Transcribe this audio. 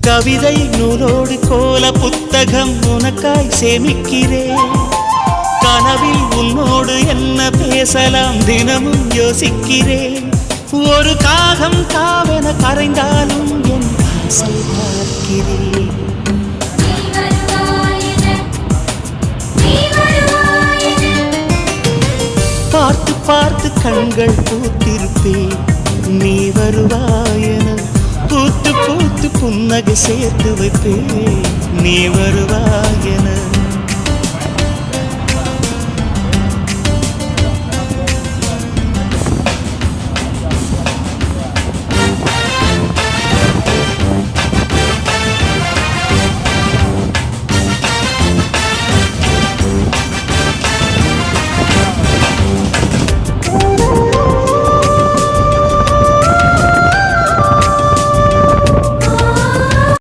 கவிதை நூலோடு கோல புத்தகம் உனக்காய் சேமிக்கிறேன். கனவில் உன்னோடு என்ன பேசலாம் தினமும் யோசிக்கிறேன். ஒரு காகம் காவென கரைந்தாலும் என் ஆசை பார்க்கிறேன். பார்த்து பார்த்து கண்கள் பூத்திருப்பேன், நீ வருவாயென. பூத்து பூத்து புன்னகை சேர்த்து வைப்பேன், நீ வருவாயென.